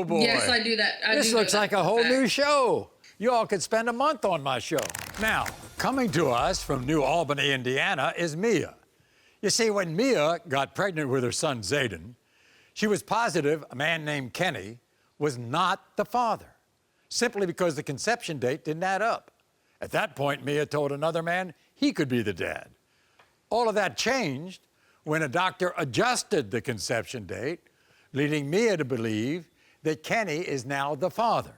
Oh, boy. Yes, I do that. This looks like a whole new show. You all could spend a month on my show. Now, coming to us from New Albany, Indiana, is Mia. You see, when Mia got pregnant with her son, Zayden, she was positive a man named Kenny was not the father, simply because the conception date didn't add up. At that point, Mia told another man he could be the dad. All of that changed when a doctor adjusted the conception date, leading Mia to believe that Kenny is now the father.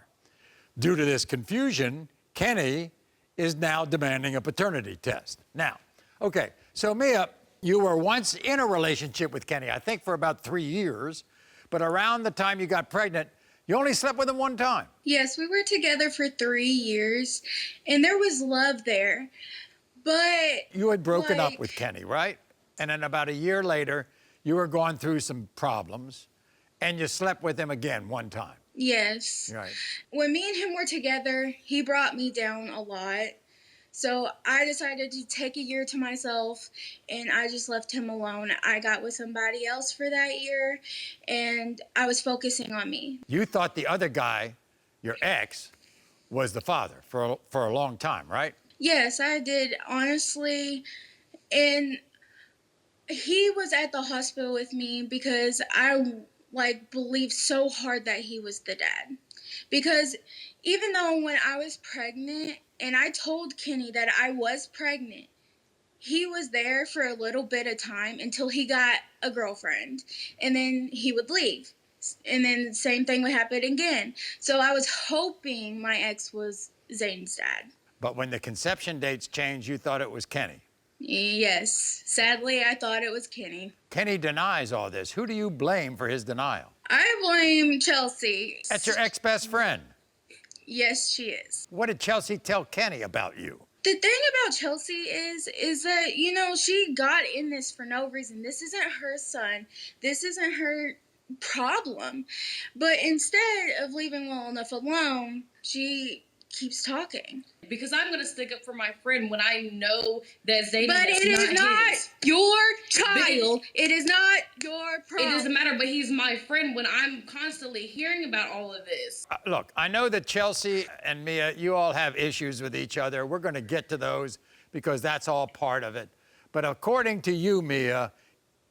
Due to this confusion, Kenny is now demanding a paternity test. Now, okay, so Mia, you were once in a relationship with Kenny, I think for about 3 years, but around the time you got pregnant, you only slept with him one time. Yes, we were together for 3 years, and there was love there, but... You had broken up with Kenny, right? And then about a year later, you were going through some problems, and you slept with him again one time. Yes. Right. When me and him were together, he brought me down a lot. So I decided to take a year to myself, and I just left him alone. I got with somebody else for that year, and I was focusing on me. You thought the other guy, your ex, was the father for a long time, right? Yes, I did, honestly. And he was at the hospital with me because I, believed so hard that he was the dad. Because even though when I was pregnant, and I told Kenny that I was pregnant, he was there for a little bit of time until he got a girlfriend, and then he would leave. And then the same thing would happen again. So I was hoping my ex was Zayden's dad. But when the conception dates changed, you thought it was Kenny. Yes. Sadly, I thought it was Kenny. Kenny denies all this. Who do you blame for his denial? I blame Chelsea. That's your ex-best friend. Yes, she is. What did Chelsea tell Kenny about you? The thing about Chelsea is that, she got in this for no reason. This isn't her son. This isn't her problem. But instead of leaving well enough alone, she keeps talking. Because I'm going to stick up for my friend when I know that Zayden But it is not his. your child. It is not your problem. It doesn't matter, but he's my friend when I'm constantly hearing about all of this. Look, I know that Chelsea and Mia, you all have issues with each other. We're going to get to those because that's all part of it. But according to you, Mia,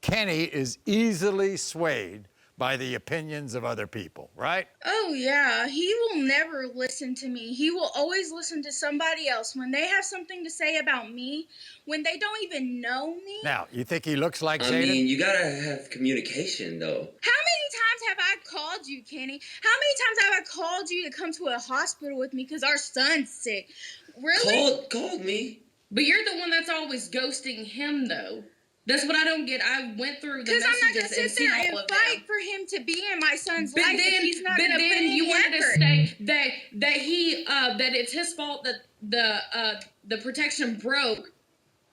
Kenny is easily swayed by the opinions of other people, right? Oh, yeah. He will never listen to me. He will always listen to somebody else. When they have something to say about me, when they don't even know me. Now, you think he looks like Zayden? I mean, you gotta have communication, though. How many times have I called you, Kenny? How many times have I called you to come to a hospital with me because our son's sick? Really? Called me. But you're the one that's always ghosting him, though. That's what I don't get. I went through the messages I'm not gonna sit there and fight for him to be in my son's life. If he's not gonna put any you wanted effort. to say that it's his fault that the protection broke,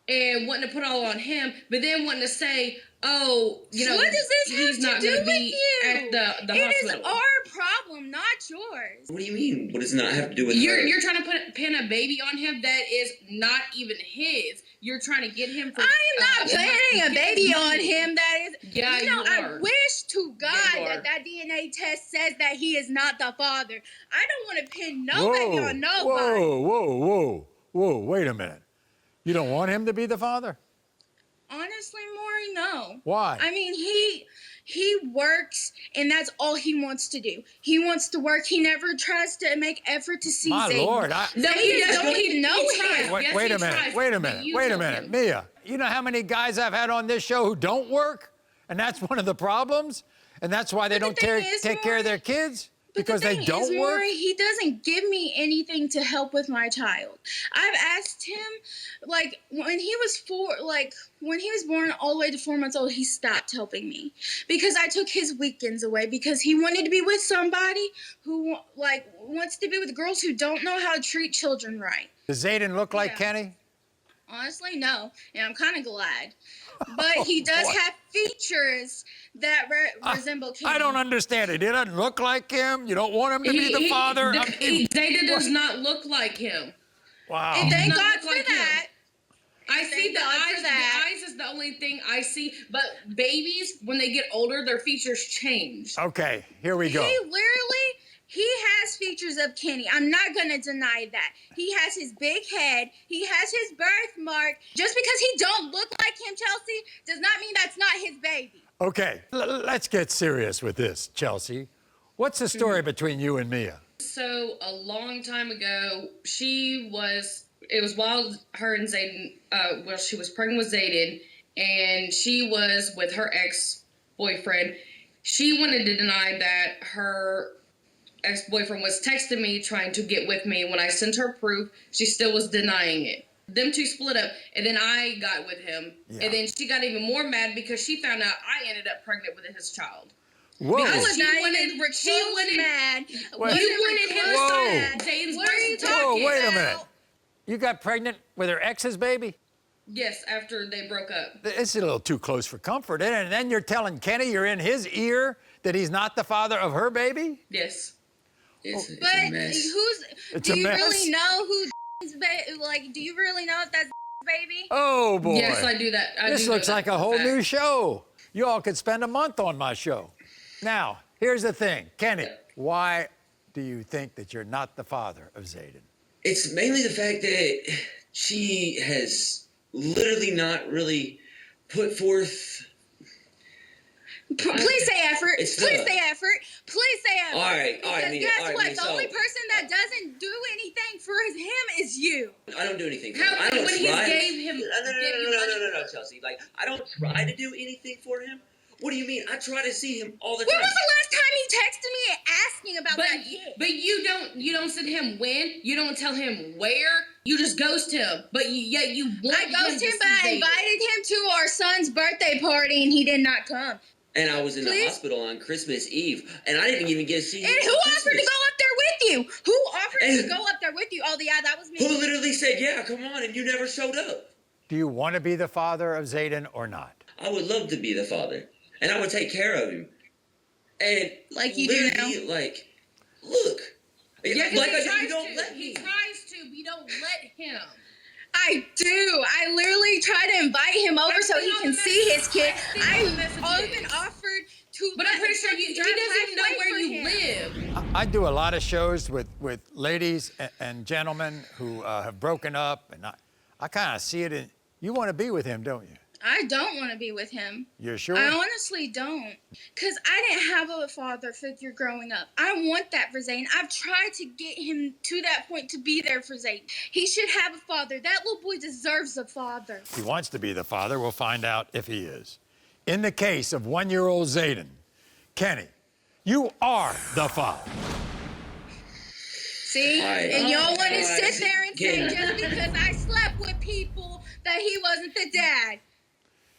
and wanting to put all on him, but then wanting to say, oh, what does this he's have not to do gonna with be you? at the hospital. It is our problem, not yours. What do you mean? What does it not have to do with her? You're trying to pin a baby on him that is not even his. You're trying to get him for... I am not planning a baby on him that is... Yeah, you I are. wish to God You are. that DNA test says that he is not the father. I don't want to pin nobody on nobody. Whoa, wait a minute. You don't want him to be the father? Honestly, Maury, no. Why? I mean, he works, and that's all he wants to do. He wants to work. He never tries to make effort to see My Zayden. Lord, No, he don't even know him. Wait, Yes, wait he a minute, tries, wait a but minute, you wait a took minute. him. Mia, you know how many guys I've had on this show who don't work? And that's one of the problems? And that's why they don't take care of their kids? Because they don't work? Maury, he doesn't give me anything to help with my child. I've asked him, when he was born all the way to 4 months old, he stopped helping me because I took his weekends away because he wanted to be with somebody who, wants to be with girls who don't know how to treat children right. Does Zayden look like Kenny? Honestly, no, and I'm kind of glad. But he does have features that resemble Kenny. I don't understand it. He doesn't look like him? You don't want him to be the father? Zayden does not look like him. Wow. And thank Does not God look for like that. him. I see the God for eyes. that. The eyes is the only thing I see. But babies, when they get older, their features change. Okay, here we go. He literally he has features of Kenny. I'm not going to deny that. He has his big head. He has his birthmark. Just because he don't look like him, Chelsea, does not mean that's not his baby. Okay, let's get serious with this, Chelsea. What's the story between you and Mia? So a long time ago, it was while her and Zayden, she was pregnant with Zayden, and she was with her ex-boyfriend. She wanted to deny that her ex-boyfriend was texting me, trying to get with me. When I sent her proof, she still was denying it. Them two split up, and then I got with him. Yeah. And then she got even more mad because she found out I ended up pregnant with his child. Whoa. I was not even mad. Wait. You wanted him to say What are you talking Whoa, wait a about? minute. You got pregnant with her ex's baby? Yes, after they broke up. It's a little too close for comfort, isn't it? And then you're telling Kenny you're in his ear that he's not the father of her baby? Yes. It's But a mess. It's do a you mess. really know who do you really know if that's baby? Oh, boy. Yes, I do that. This do looks know like that a for whole fact. new show. You all could spend a month on my show. Now, here's the thing. Kenny, why do you think that you're not the father of Zayden? It's mainly the fact that she has literally not really put forth. Please say effort. It's Please the- say effort. Please say effort. All right, Because Mia, guess all right, what? Mia, The so- only person that doesn't do anything for him is you. I don't do anything for How him. I don't when he try. gave him No, Chelsea. Like, I don't try to do anything for him. What do you mean? I try to see him all the When time. was the last time he texted me and asking about that kid? But you don't send him when, you don't tell him where, you just ghost him. But you want I ghosted him, to but I see Zayden. invited him to our son's birthday party and he did not come. And I was in the Please? hospital on Christmas Eve, and I didn't even get to see him. And who on offered to Christmas. go up there with you? Who offered And- to go up there with you? Oh, yeah, that was me. Who literally said, "Yeah, come on," and you never showed up? Do you want to be the father of Zayden or not? I would love to be the father, and I would take care of him. And Like you do now. literally, like, look, Yeah, 'cause like he tries you don't to. let He me. tries to, but you don't let him. I do. I literally try to invite him over so he can see his kid. I even offered to. But I'm pretty sure he doesn't even know where you live. live. I do a lot of shows with ladies and gentlemen who have broken up, and I kind of see it in, you want to be with him, don't you? I don't want to be with him. You're sure? I honestly don't. Because I didn't have a father figure growing up. I want that for Zayden. I've tried to get him to that point to be there for Zayden. He should have a father. That little boy deserves a father. He wants to be the father. We'll find out if he is. In the case of one-year-old Zayden, Kenny, you are the father. See? Alright. And y'all want to Alright. sit there and say Get it. just because I slept with people that he wasn't the dad.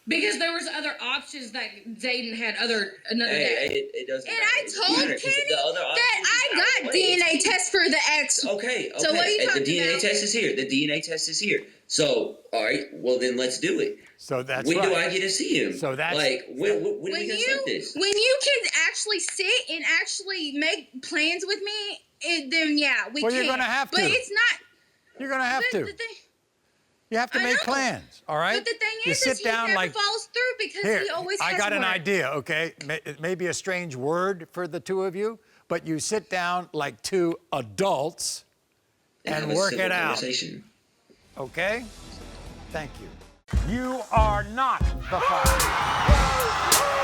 Because there was other options that Zayden had another dad. It doesn't And matter. I It doesn't told matter, 'cause Kenny the other that options I is got out of the way. DNA tests for the ex. Okay. So what are you And talking the DNA about? test is here. The DNA test is here. So, all right. Well, then let's do it. So that's when right. do I get to see him? So that's- like when are we When gonna you start this? can actually sit and actually make plans with me, then yeah, we Well, can. you're gonna have But to. it's not. You're going to have but to. The thing, You have to I make know. plans, all right? But the thing you is sit he down never like, follows through because here, he always has I got an work. idea, okay? It may be a strange word for the two of you, but you sit down like two adults and have a work civil it out, conversation. okay? Thank you. You are not the father.